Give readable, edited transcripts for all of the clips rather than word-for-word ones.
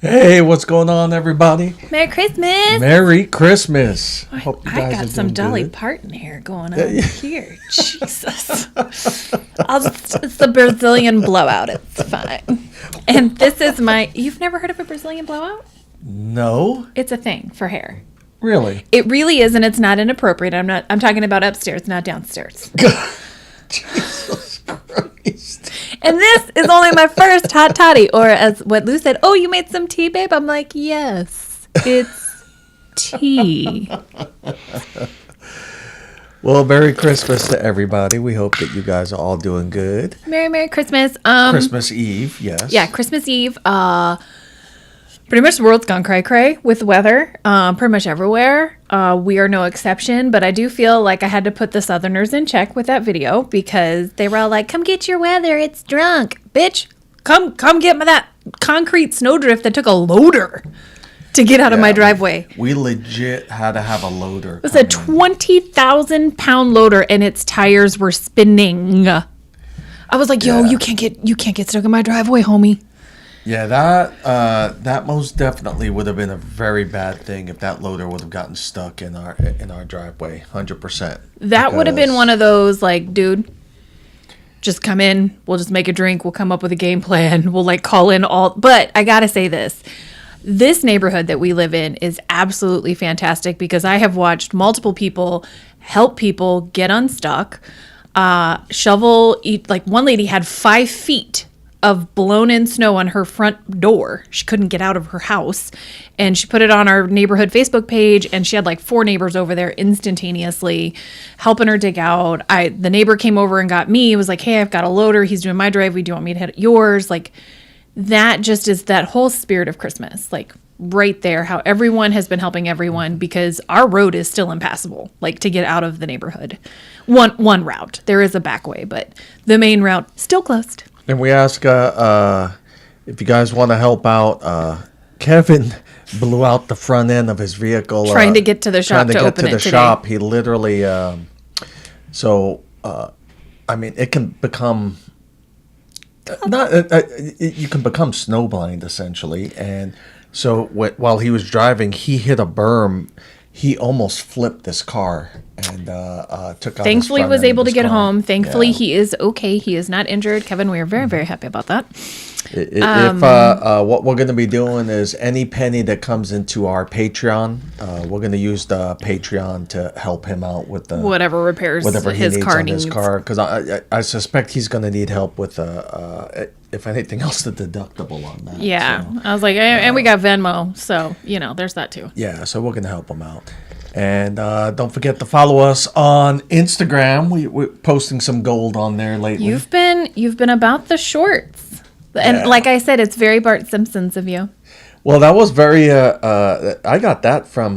Hey, what's going on, everybody? Merry Christmas! Merry Christmas. Hope you I guys got are some doing Dolly good. Parton hair going on here. Jesus. It's the Brazilian blowout. It's fine. And this is you've never heard of a Brazilian blowout? No, It's a thing for hair. really. It really is, and it's not inappropriate. I'm talking about upstairs, not downstairs. Jesus Christ. And this is only my first hot toddy. Or as what Lou said, oh, you made some tea, babe? I'm like, yes, it's tea. Well, Merry Christmas to everybody. We hope that you guys are all doing good. Merry Christmas. Christmas Eve, yes. Yeah, Christmas Eve. Pretty much the world's gone cray-cray with weather, pretty much everywhere. We are no exception, but I do feel like I had to put the Southerners in check with that video because they were all like, come get your weather, it's drunk. Bitch, come get that concrete snowdrift that took a loader to get out of my driveway. We legit had to have a loader. It was a 20,000-pound loader, and its tires were spinning. I was like, yo, you can't get stuck in my driveway, homie. Yeah, that most definitely would have been a very bad thing if that loader would have gotten stuck in our driveway, 100%. That would have been one of those, like, dude, just come in, we'll just make a drink, we'll come up with a game plan, we'll, like, call in all. But I gotta say this neighborhood that we live in is absolutely fantastic because I have watched multiple people help people get unstuck, like, one lady had 5 feet of blown in snow on her front door. She couldn't get out of her house, and she put it on our neighborhood Facebook page, and she had like 4 neighbors over there instantaneously helping her dig out. The neighbor came over and got me. It was like, hey, I've got a loader. He's doing my driveway. Do you want me to hit yours? Like, that just is that whole spirit of Christmas, like right there, how everyone has been helping everyone because our road is still impassable, like to get out of the neighborhood. One route. There is a back way, but the main route still closed. And we ask if you guys want to help out. Kevin blew out the front end of his vehicle. Trying to get to the shop to open it today. He literally, I mean, it can become, you can become snowblind essentially. And so while he was driving, he hit a berm. He almost flipped this car and took out. Thankfully, was able to get home. Thankfully, Yeah. He is okay. He is not injured. Kevin, we are very, very happy about that. If what we're going to be doing is any penny that comes into our Patreon, we're going to use the Patreon to help him out with the whatever repairs whatever his needs car on needs. his car, because I suspect he's going to need help with if anything else, the deductible on that. Yeah, So, I was like, and we got Venmo, so there's that too. yeah, so we're going to help him out. And don't forget to follow us on Instagram. We're posting some gold on there lately. You've been about the shorts, and like I said, it's very Bart Simpsons of you. Well, that was very. I got that from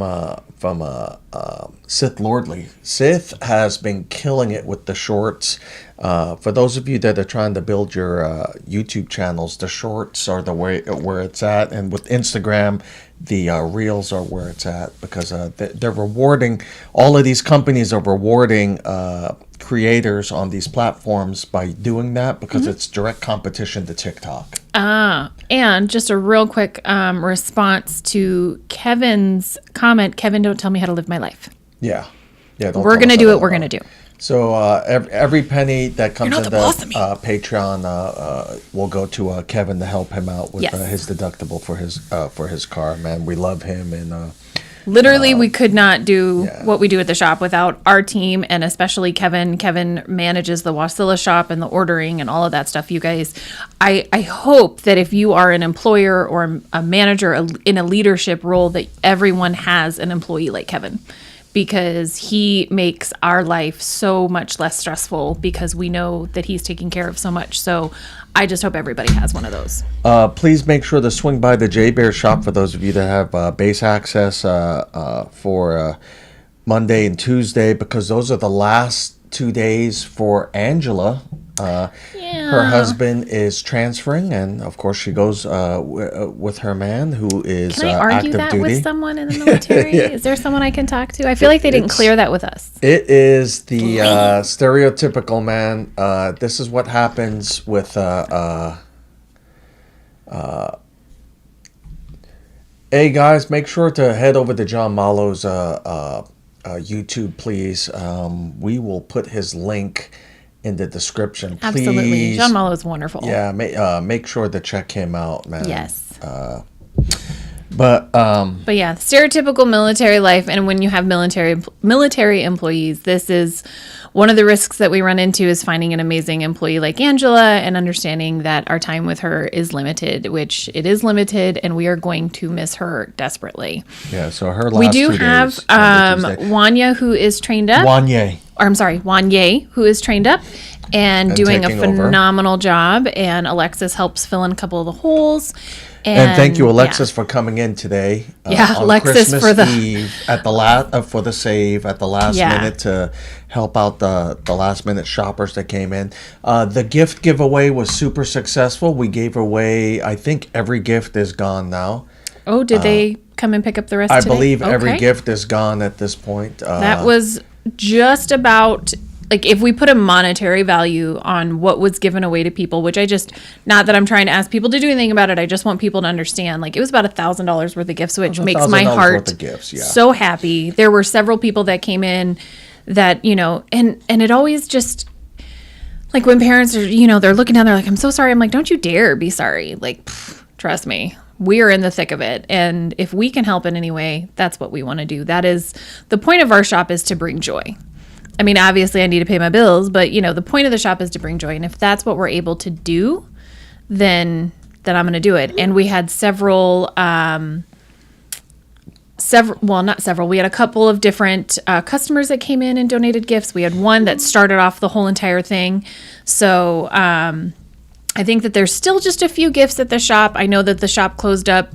Sith Lordly. Sith has been killing it with the shorts. For those of you that are trying to build your YouTube channels, the shorts are the way where it's at, and with Instagram, the reels are where it's at because they're rewarding. All of these companies are rewarding creators on these platforms by doing that because it's direct competition to TikTok. And just a real quick response to Kevin's comment. Kevin, don't tell me how to live my life. Yeah. We're gonna do what we're gonna do. So every penny that comes into Patreon will go to Kevin to help him out with his deductible for his car. Man, we love him, and literally we could not do what we do at the shop without our team, and especially Kevin. Kevin manages the Wasilla shop and the ordering and all of that stuff. You guys, I hope that if you are an employer or a manager in a leadership role, that everyone has an employee like Kevin. Because he makes our life so much less stressful because we know that he's taking care of so much. So I just hope everybody has one of those. Please make sure to swing by the J Bear shop for those of you that have base access for Monday and Tuesday, because those are the last 2 days for Angela. Her husband is transferring, and of course she goes with her man who is Can I argue active that duty. with someone in the military? Is there someone I can talk to? I feel like they didn't clear that with us. It is the stereotypical man. This is what happens with Hey guys, make sure to head over to John Malo's YouTube, please. We will put his link in the description. Absolutely. Please. John Malo is wonderful. Yeah, make sure to check him out, man. Yes. But But yeah, stereotypical military life, and when you have military employees, this is one of the risks that we run into is finding an amazing employee like Angela and understanding that our time with her is limited, which it is limited, and we are going to miss her desperately. yeah, so her last We do 2 have days, Monday, Tuesday. Wanya, who is trained up. Wanye. Or I'm sorry, Wanye, who is trained up and doing a taking over. phenomenal job, and Alexis helps fill in a couple of the holes. And thank you, yeah. Alexis, for coming in today. Yeah, on Alexis Christmas for the- Eve for the save at the last Yeah. minute to help out the last minute shoppers that came in. The gift giveaway was super successful. We gave away, I think every gift is gone now. Oh, did they come and pick up the rest I today? believe every Okay. gift is gone at this point. That was just about, like, if we put a monetary value on what was given away to people, which I just, not that I'm trying to ask people to do anything about it, I just want people to understand, like, it was about $1,000 worth of gifts, which makes my $1,000 heart worth of gifts, yeah. so happy. There were several people that came in that, you know, and it always just, like, when parents are, you know, they're looking down, they're like, I'm so sorry. I'm like, don't you dare be sorry. Like, trust me, we are in the thick of it. And if we can help in any way, that's what we want to do. That is the point of our shop, is to bring joy. I mean, obviously I need to pay my bills, but you know, the point of the shop is to bring joy. And if that's what we're able to do, then I'm going to do it. And we had we had a couple of different customers that came in and donated gifts. We had one that started off the whole entire thing. So I think that there's still just a few gifts at the shop. I know that the shop closed up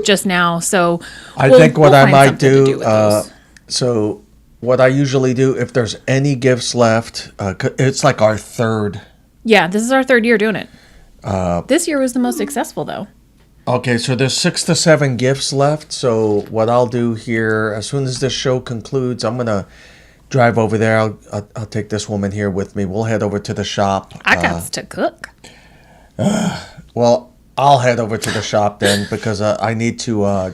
just now. So I think what I find might something to do, with those. so what I usually do, if there's any gifts left, it's like our third. Yeah, this is our 3rd year doing it. This year was the most successful, though. Okay, so there's 6 to 7 gifts left. So what I'll do here, as soon as this show concludes, I'm gonna drive over there. I'll take this woman here with me. We'll head over to the shop. I got to cook. Well, I'll head over to the shop then because I need to.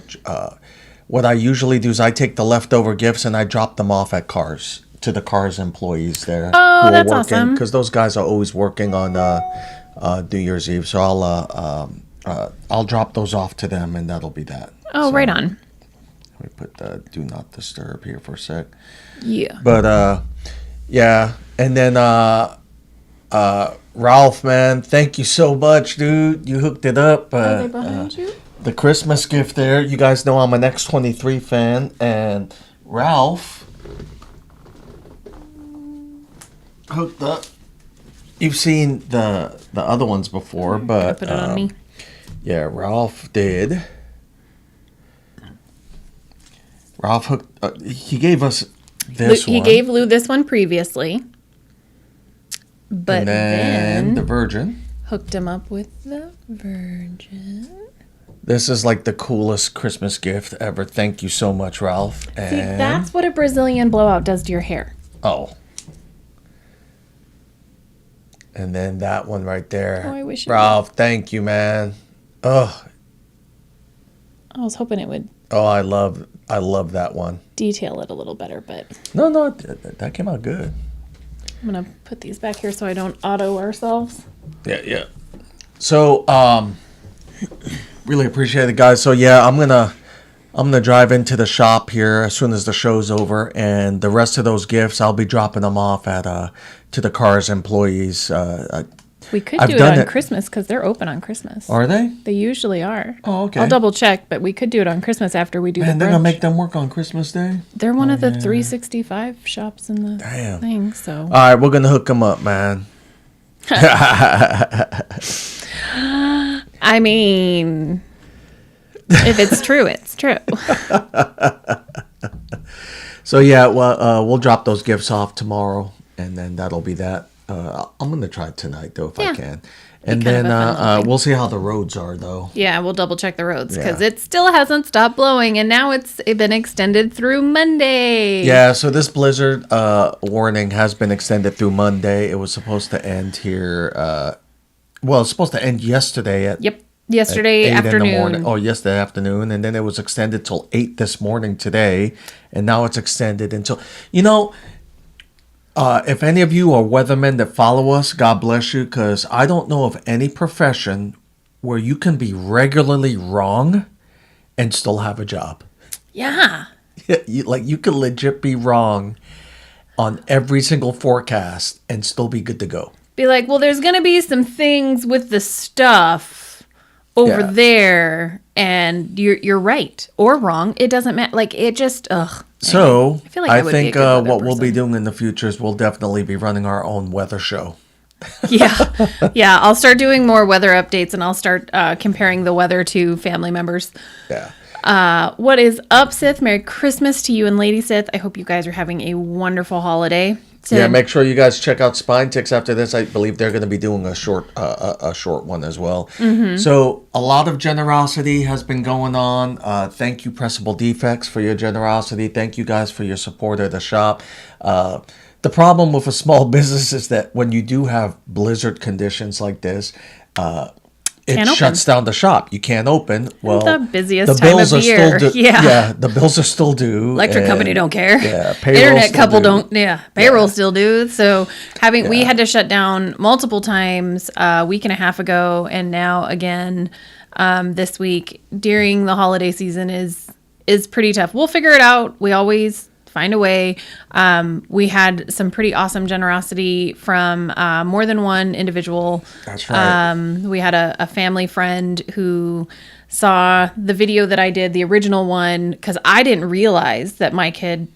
What I usually do is I take the leftover gifts and I drop them off at Cars to the Cars employees there. Oh, who are that's working, awesome. because those guys are always working on New Year's Eve. So I'll drop those off to them, and that'll be that. Oh, So, right on. Let me put the do not disturb here for a sec. Yeah. But yeah, and then Ralph, man, thank you so much, dude. You hooked it up. Are they behind you? The Christmas gift there. You guys know I'm an X-23 fan, and Ralph hooked up. You've seen the other ones before, but Put it on me. yeah, Ralph did. Ralph hooked. He gave us this He one. gave Lou this one previously, but and then then the Virgin. hooked him up with the Virgin. This is like the coolest Christmas gift ever. Thank you so much, Ralph. And See, that's what a Brazilian blowout does to your hair. oh. And then that one right there. Oh, I wish it Ralph, thank you, man. Oh, I was hoping it would I love that one. detail it a little better, but No, that came out good. I'm gonna put these back here so I don't auto ourselves. Yeah. So, really appreciate it, guys. So yeah, I'm gonna drive into the shop here as soon as the show's over, and the rest of those gifts I'll be dropping them off at to the Cars employees. We could I've do it done on it. Christmas because they're open on Christmas. Are they? They usually are. Oh, okay. I'll double check, but we could do it on Christmas after we do Man, the they're gonna brunch. make them work on Christmas Day. They're one of the 365 shops in the Damn. thing, so. All right, we're gonna hook them up, man. I mean, if it's true, it's true. So yeah, well, we'll drop those gifts off tomorrow, and then that'll be that. I'm gonna try it tonight though if I Yeah. can, and kind of then a fun little thing. we'll see how the roads are though. Yeah, we'll double check the roads because Yeah. it still hasn't stopped blowing, and now it's been extended through Monday. Yeah, so this blizzard warning has been extended through Monday. It was supposed to end here. Well, it's supposed to end yesterday at Yep. Yesterday 8 in the morning. afternoon. Oh, yesterday afternoon. And then it was extended till 8 this morning today. And now it's extended until, if any of you are weathermen that follow us, God bless you, because I don't know of any profession where you can be regularly wrong and still have a job. Yeah. You could legit be wrong on every single forecast and still be good to go. Be like, well, there's going to be some things with the stuff over there, and you're right or wrong. It doesn't matter. Like, it just, ugh. So, Anyway, I feel like I would be a think good weather what we'll be person. doing in the future is we'll definitely be running our own weather show. Yeah. Yeah. I'll start doing more weather updates, and I'll start comparing the weather to family members. Yeah. What is up, Sith? Merry Christmas to you and Lady Sith. I hope you guys are having a wonderful holiday. Yeah, make sure you guys check out Spine Ticks after this. I believe they're going to be doing a short one as well. Mm-hmm. So a lot of generosity has been going on. Thank you, Pressable Defects, for your generosity. Thank you guys for your support of the shop. The problem with a small business is that when you do have blizzard conditions like this, it shuts down the shop. You can't open. Well, the busiest time of the year. Yeah, the bills are still due. Electric company don't care. Yeah, payroll Internet still couple due. don't. Yeah, payroll still do. So we had to shut down multiple times a week and a half ago, and now again this week during the holiday season is pretty tough. We'll figure it out. We always find a way. We had some pretty awesome generosity from more than one individual. That's right. We had a family friend who saw the video that I did, the original one, because I didn't realize that Mike had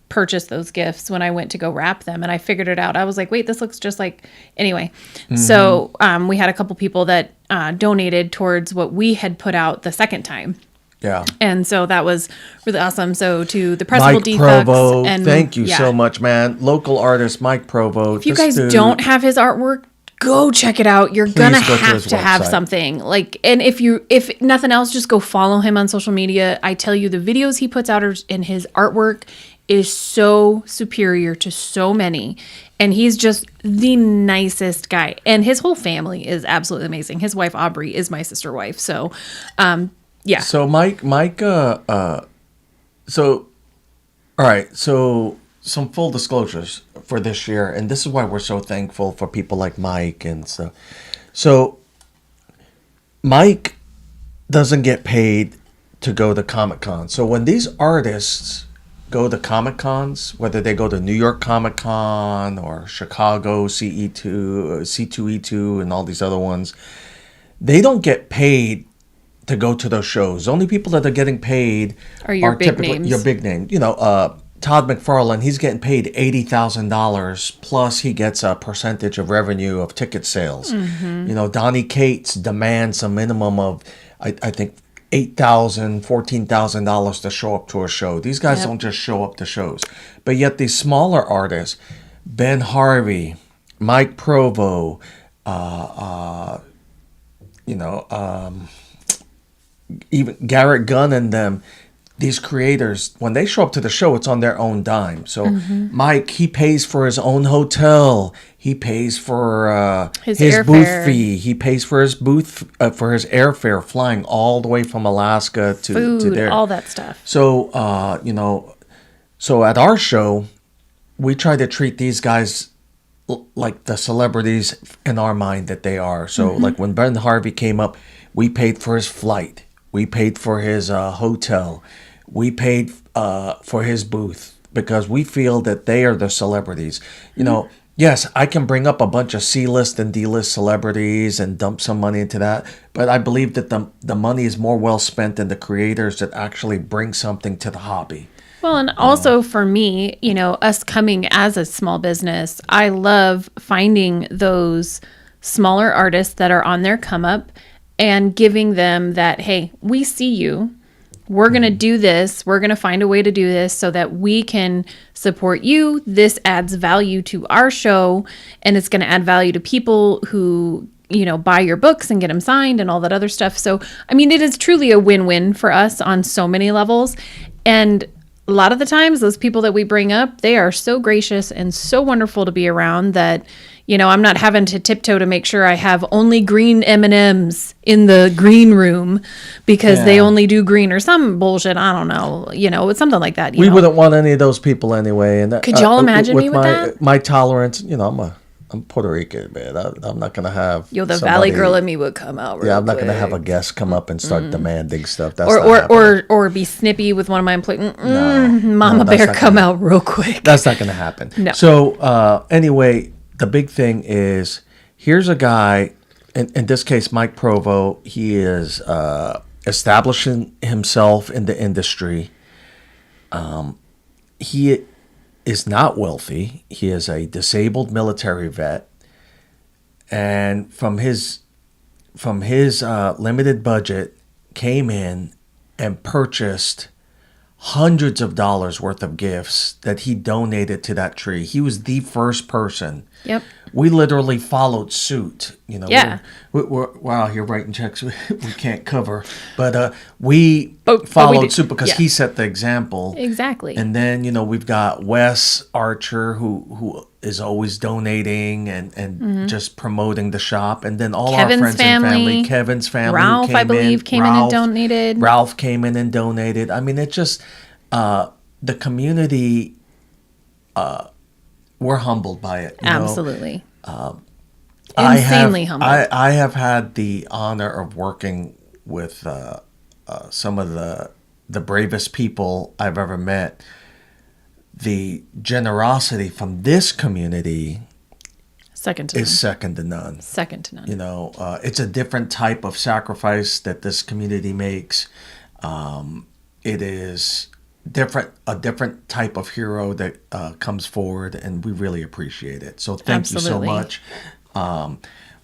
purchased those gifts when I went to go wrap them, and I figured it out. I was like, wait, this looks just like... Anyway, so we had a couple people that donated towards what we had put out the second time. Yeah. And so that was really awesome. So to the Pressable Mike Defects. Provo, and thank you so much, man. Local artist Mike Provo. If you guys don't have his artwork, go check it out. You're gonna go to have his to have website. something. Like, and if nothing else, just go follow him on social media. I tell you, the videos he puts out and his artwork is so superior to so many. And he's just the nicest guy. And his whole family is absolutely amazing. His wife Aubrey is my sister wife. So yeah. So Mike, all right, so some full disclosures for this year, and this is why we're so thankful for people like Mike and stuff. So Mike doesn't get paid to go to Comic-Con. So when these artists go to Comic-Cons, whether they go to New York Comic-Con or Chicago C2E2 and all these other ones, they don't get paid to go to those shows. The only people that are getting paid Are your big typically names. your big name. Todd McFarlane, he's getting paid $80,000 plus he gets a percentage of revenue of ticket sales. Donnie Cates demands a minimum of I think $8,000, $14,000 to show up to a show. These guys don't just show up to shows. But yet these smaller artists, Ben Harvey, Mike Provo, even Garrett Gunn and them, these creators, when they show up to the show, it's on their own dime. So Mike, he pays for his own hotel. He pays for his booth fee. He pays for his booth for his airfare, flying all the way from Alaska to Food, there. all that stuff. So so at our show, we try to treat these guys like the celebrities in our mind that they are. So like when Ben Harvey came up, we paid for his flight. We paid for his hotel. We paid for his booth because we feel that they are the celebrities. Yes, I can bring up a bunch of C-list and D-list celebrities and dump some money into that, but I believe that the money is more well spent in the creators that actually bring something to the hobby. Well, and also for me, us coming as a small business, I love finding those smaller artists that are on their come up and giving them that, hey, we see you. We're going to do this. We're going to find a way to do this so that we can support you. This adds value to our show, and it's going to add value to people who, buy your books and get them signed and all that other stuff. So, I mean, it is truly a win-win for us on so many levels. And a lot of the times those people that we bring up, they are so gracious and so wonderful to be around that, you know, I'm not having to tiptoe to make sure I have only green M&Ms in the green room because they only do green or some bullshit. I don't know. You know, it's something like that. We wouldn't want any of those people anyway. And could y'all imagine me with that? My tolerance, you know, I'm Puerto Rican, man. I'm not gonna have the Valley girl in me would come out. Real I'm not quick. gonna have a guest come up and start demanding stuff. That's or be snippy with one of my employees. Mama bear come out real quick. That's not gonna happen. No. So anyway, the big thing is here's a guy. In this case, Mike Provo. He is establishing himself in the industry. He is not wealthy. He is a disabled military vet, and from his limited budget, came in and purchased hundreds of dollars worth of gifts that he donated to that tree. He was the first person. Yep. We literally followed suit. You know. Yeah. We're out here writing checks we can't cover, but we But followed suit because he set the example. Exactly. And then, you know, we've got Wes Archer who is always donating and just promoting the shop. And then all Kevin's our friends and family, Kevin's family. Ralph, I believe, came in and donated. Ralph came in and donated. I mean, it just, the community, we're humbled by it. You Absolutely. know? Insanely humbled. I have had the honor of working with some of the bravest people I've ever met. The generosity from this community second to none. Second to none. You know, it's a different type of sacrifice that this community makes. It is a different type of hero that comes forward, and we really appreciate it. So thank you so much.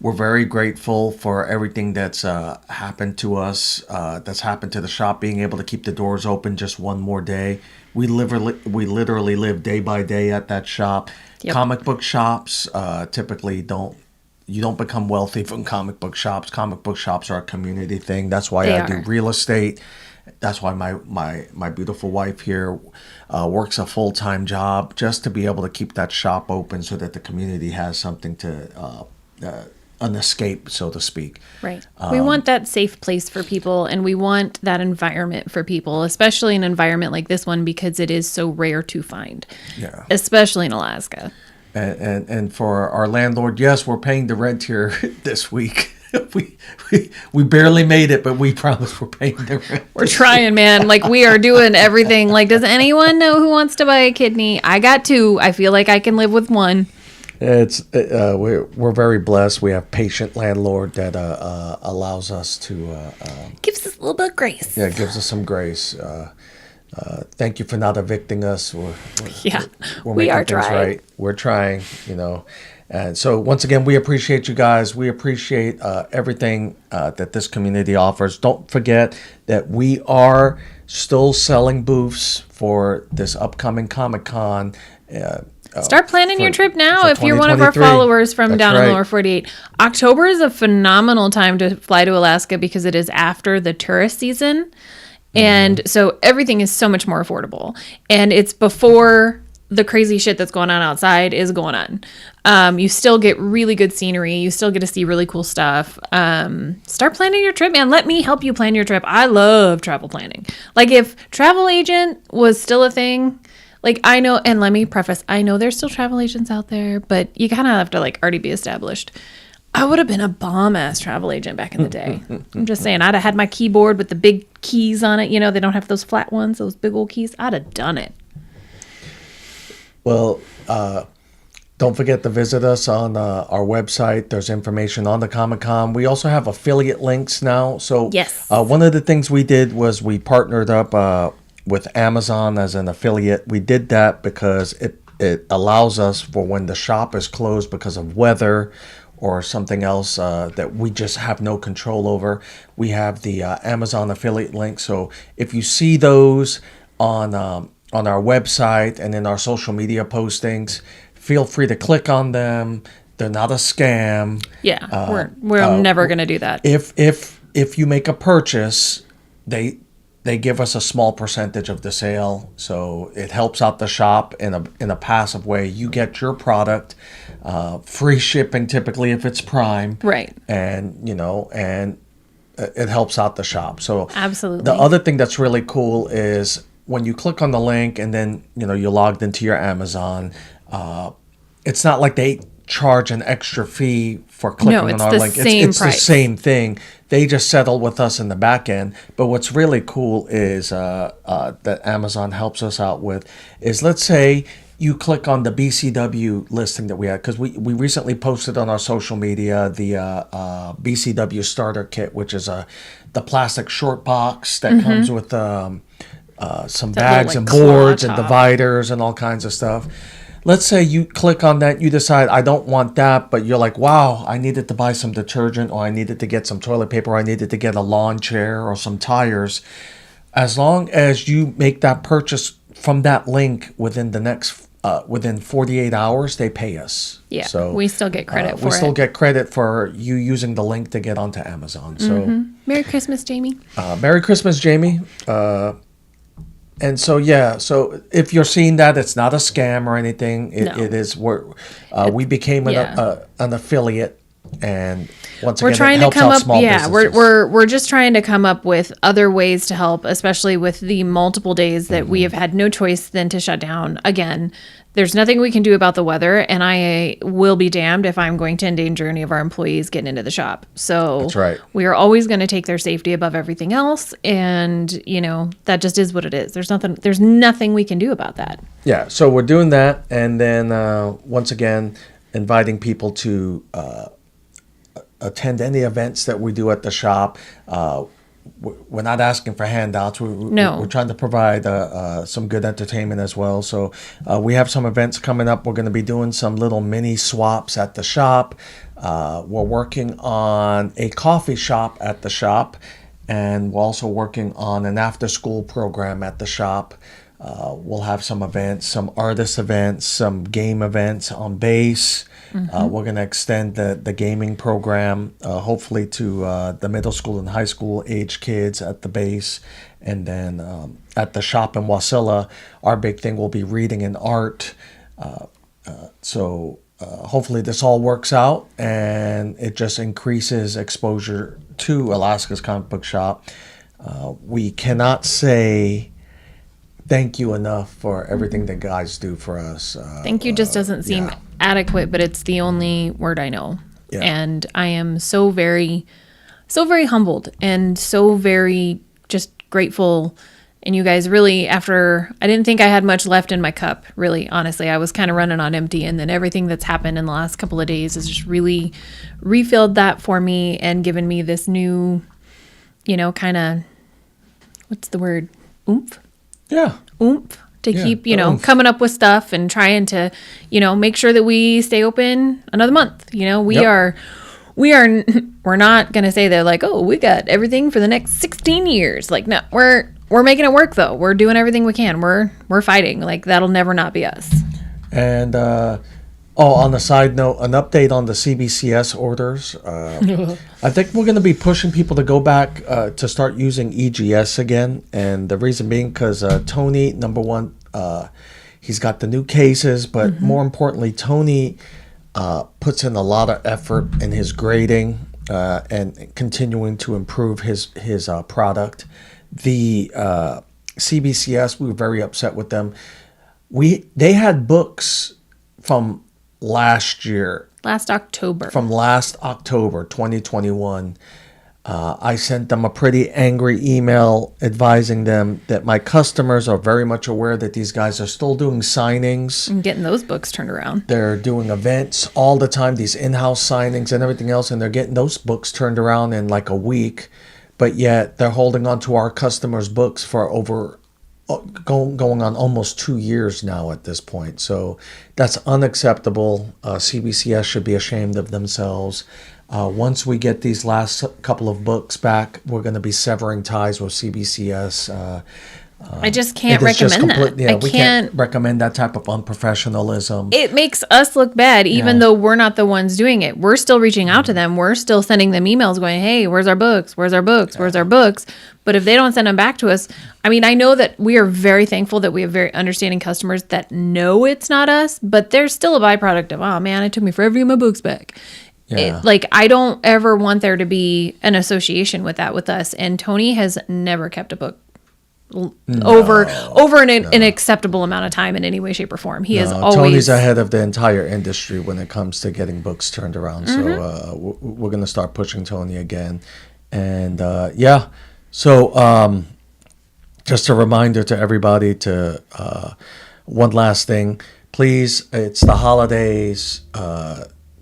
We're very grateful for everything that's happened to us, that's happened to the shop, being able to keep the doors open just one more day. We literally live day by day at that shop. Yep. Comic book shops typically you don't become wealthy from comic book shops. Comic book shops are a community thing. That's why I do real estate. That's why my beautiful wife here works a full-time job just to be able to keep that shop open so that the community has something to an escape, so to speak. Right. We want that safe place for people, and we want that environment for people, especially an environment like this one because it is so rare to find. Yeah. Especially in Alaska. And for our landlord, yes, we're paying the rent here this week. We barely made it, but we promise we're paying the rent. We're trying, man. Like, we are doing everything. Like, does anyone know who wants to buy a kidney? I got two. I feel like I can live with one. We're very blessed. We have patient landlord that allows us to gives us a little bit of grace. Yeah, gives us some grace. Thank you for not evicting us. We're we are trying. Right. We're trying, you know. And so once again, we appreciate you guys. We appreciate everything that this community offers. Don't forget that we are still selling booths for this upcoming Comic-Con. Start planning your trip now if you're one of our followers from down in the lower 48. October is a phenomenal time to fly to Alaska because it is after the tourist season. And so everything is so much more affordable. And it's before the crazy shit that's going on outside is going on. You still get really good scenery. You still get to see really cool stuff. Start planning your trip, man. Let me help you plan your trip. I love travel planning. Like, if travel agent was still a thing, like, I know, and let me preface, I know there's still travel agents out there, but you kind of have to, like, already be established. I would have been a bomb-ass travel agent back in the day. I'm just saying, I'd have had my keyboard with the big keys on it. You know, they don't have those flat ones, those big old keys. I'd have done it. Well, don't forget to visit us on our website. There's information on the Comic-Con. We also have affiliate links now. So yes. One of the things we did was we partnered up with Amazon as an affiliate. We did that because it allows us, for when the shop is closed because of weather or something else that we just have no control over, we have the Amazon affiliate link. So if you see those on our website and in our social media postings, feel free to click on them. They're not a scam. Yeah, we're never going to do that. If you make a purchase, they give us a small percentage of the sale, so it helps out the shop in a passive way. You get your product, free shipping typically if it's Prime, Right. and it helps out the shop. So Absolutely. the other thing that's really cool is when you click on the link and then you're logged into your Amazon. It's not like they charge an extra fee for clicking No, on it's our the link. same It's the price. same thing. They just settle with us in the back end. But what's really cool is that Amazon helps us out with is, let's say you click on the BCW listing that we had, because we recently posted on our social media the BCW starter kit, which is the plastic short box that comes with some That bags little, and like, claw boards and top. dividers and all kinds of stuff. Let's say you click on that, you decide I don't want that, but you're like, wow, I needed to buy some detergent, or I needed to get some toilet paper, or I needed to get a lawn chair or some tires. As long as you make that purchase from that link within 48 hours, they pay us. Yeah. So We still get credit for we still it. get credit for you using the link to get onto Amazon. So Merry Christmas, Jamie. Merry Christmas, Jamie. And so, yeah, so if you're seeing that, it's not a scam or anything. No. It is we became an affiliate, and once We're again, trying it to helps come out up. small Yeah, businesses. we're just trying to come up with other ways to help, especially with the multiple days that we have had no choice than to shut down. Again, there's nothing we can do about the weather, and I will be damned if I'm going to endanger any of our employees getting into the shop. So That's right. we are always going to take their safety above everything else, and that just is what it is. There's nothing we can do about that. Yeah, so we're doing that, and then once again, inviting people to attend any events that we do at the shop. We're not asking for handouts. No. We're trying to provide some good entertainment as well. So we have some events coming up. We're going to be doing some little mini swaps at the shop. We're working on a coffee shop at the shop, and we're also working on an after-school program at the shop. We'll have some events, some artist events, some game events on base. We're going to extend the gaming program, hopefully to the middle school and high school age kids at the base. And then at the shop in Wasilla, our big thing will be reading and art. So hopefully this all works out and it just increases exposure to Alaska's comic book shop. We cannot say thank you enough for everything that guys do for us. Thank you just doesn't seem adequate, but it's the only word I know. Yeah. And I am so very humbled and so very just grateful. And you guys really, after, I didn't think I had much left in my cup, really, honestly. I was kind of running on empty. And then everything that's happened in the last couple of days has just really refilled that for me and given me this new, kind of, what's the word? Oomph? Yeah. Oomph to keep, oomph. coming up with stuff and trying to, make sure that we stay open another month. We're not going to say they're like, oh, we got everything for the next 16 years. Like, no, we're making it work though. We're doing everything we can. We're fighting. Like, that'll never not be us. And on the side note, an update on the CBCS orders. I think we're going to be pushing people to go back to start using EGS again. And the reason being because Tony, number one, he's got the new cases, but more importantly, Tony puts in a lot of effort in his grading and continuing to improve his product. The CBCS, we were very upset with them. They had books from last October 2021. I sent them a pretty angry email advising them that my customers are very much aware that these guys are still doing signings. And getting those books turned around. They're doing events all the time, these in-house signings and everything else, and they're getting those books turned around in like a week. But yet they're holding on to our customers' books for going on almost 2 years now at this point. So that's unacceptable. CBCS should be ashamed of themselves. Once we get these last couple of books back, we're going to be severing ties with CBCS. I just can't It is just recommend that. Yeah, I we can't recommend that type of unprofessionalism. It makes us look bad, even Yeah. though we're not the ones doing it. We're still reaching out to them. We're still sending them emails going, hey, where's our books? Where's our books? Where's our books? But if they don't send them back to us, I mean, I know that we are very thankful that we have very understanding customers that know it's not us, but there's still a byproduct of, oh man, it took me forever to get my books back. Yeah. Like, I don't ever want there to be an association with that with us. And Tony has never kept a book over an acceptable amount of time in any way, shape, or form. He is always... Tony's ahead of the entire industry when it comes to getting books turned around. So we're going to start pushing Tony again. And so just a reminder to everybody to one last thing. Please, it's the holidays.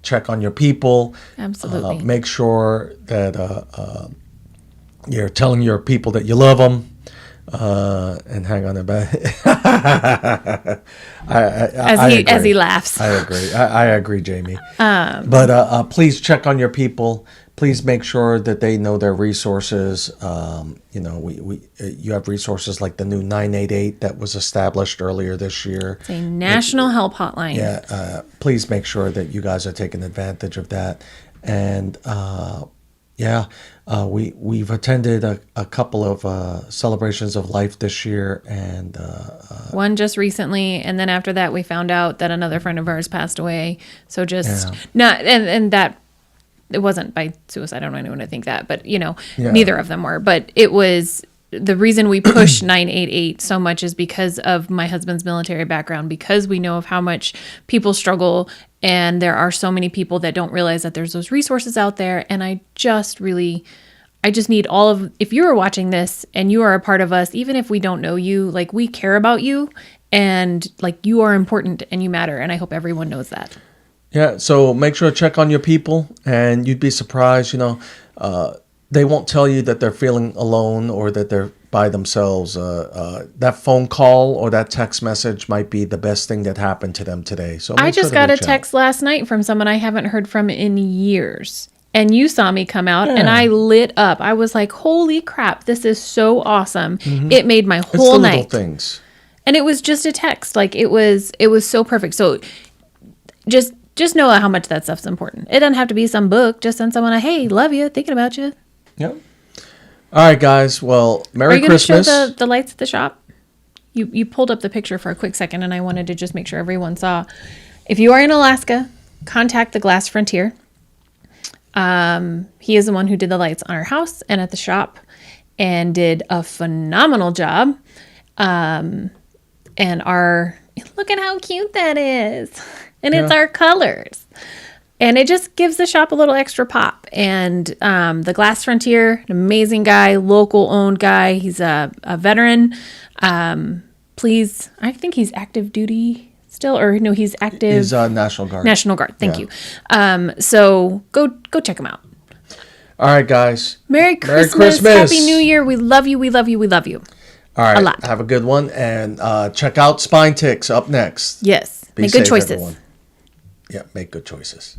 Check on your people. Absolutely. Make sure that you're telling your people that you love them. And hang on a bit. As he laughs. I agree. I agree, Jamie. But please check on your people. Please make sure that they know their resources. You have resources like the new 988 that was established earlier this year. It's a national help hotline. Yeah. Please make sure that you guys are taking advantage of that. And we've attended a couple of celebrations of life this year, and one just recently, and then after that, we found out that another friend of ours passed away. So not, and that it wasn't by suicide. I don't know anyone to think that, but neither of them were. But it was the reason we push 988 so much is because of my husband's military background, because we know of how much people struggle. And there are so many people that don't realize that there's those resources out there. And I just need if you are watching this and you are a part of us, even if we don't know you, like, we care about you, and like, you are important and you matter. And I hope everyone knows that. Yeah. So make sure to check on your people, and you'd be surprised, they won't tell you that they're feeling alone or that they're by themselves. That phone call or that text message might be the best thing that happened to them today. So I just got a text last night from someone I haven't heard from in years. And you saw me come out and I lit up. I was like, holy crap, this is so awesome. Mm-hmm. It made my whole night. Little things. And it was just a text. Like, it was so perfect. So just know how much that stuff's important. It doesn't have to be some book. Just send someone hey, love you, thinking about you. Yep. All right, guys. Well, Merry Christmas. Are you going to show the lights at the shop? You pulled up the picture for a quick second, and I wanted to just make sure everyone saw. If you are in Alaska, contact the Glass Frontier. He is the one who did the lights on our house and at the shop, and did a phenomenal job. And look at how cute that is. And it's our colors. And it just gives the shop a little extra pop. And the Glass Frontier, an amazing guy, local owned guy. He's a veteran. Please, I think he's active duty still, or no, he's active. He's National Guard. National Guard. Thank you. So go check him out. All right, guys. Merry Christmas. Happy New Year. We love you. We love you. We love you. All right. A lot. Have a good one. And check out Spine Ticks up next. Yes. Be Make good safe, choices. everyone. Yeah, make good choices.